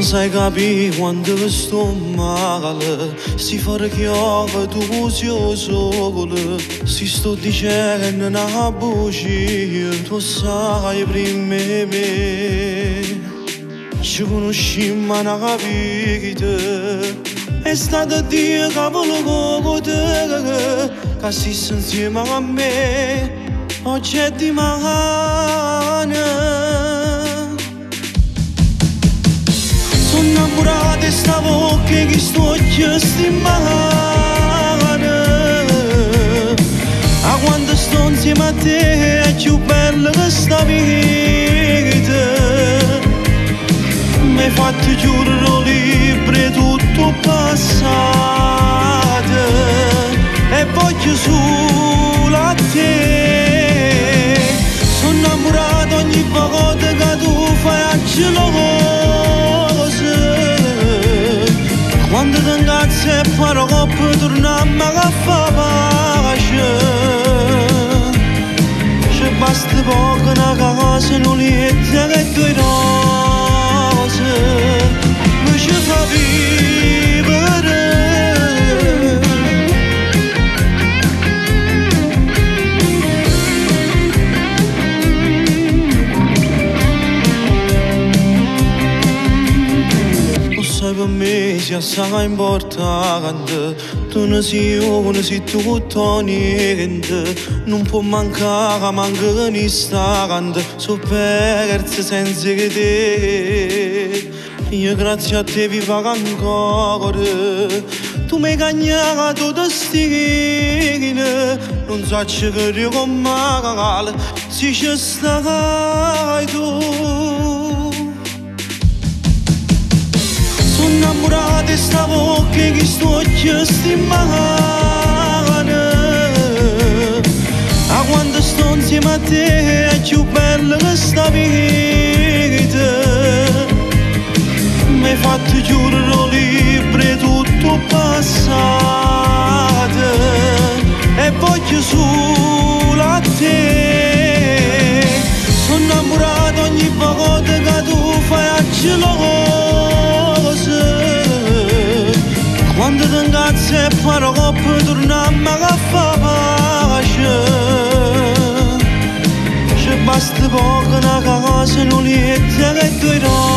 sai capire quando sto male, si fa che piove tu sei solo, si sto dicendo una voce, tu sai prima di me. Ci conoscimmo una vita, è stato Dio che volevo con te, che si insieme a me, oggi è di mano. Sono innamorato e stavo che sto stimando. A quando sto insieme a te è più bella questa vita. Mi hai fatto giuro libero tutto passato e voglio solo a te. Sono innamorato ogni volta che tu fai anche quando ti ingazzi e paro che torniamo a fare pace. Ci basta poco una casa, non lieta che due rose mi ci fa vivere. Per me sia assai importante, tu ne sei uno, sei tutto niente, non può mancare, manca un istante, so perdersi senza che te. Io grazie a te vivo ancora, tu mi hai cagnato destino, non so che io con magari, se ci stai tu. Sono innamorato e stavo che sto stimando. A quando sto insieme a te è più bella questa vita. Mi hai fatto giuro libero tutto passato e voglio solo a te. Sono innamorato ogni volta che tu fai anche quando ti ingazzi e paro che torniamo a fare pace. Ci basta poco una casa, non lieta che due rose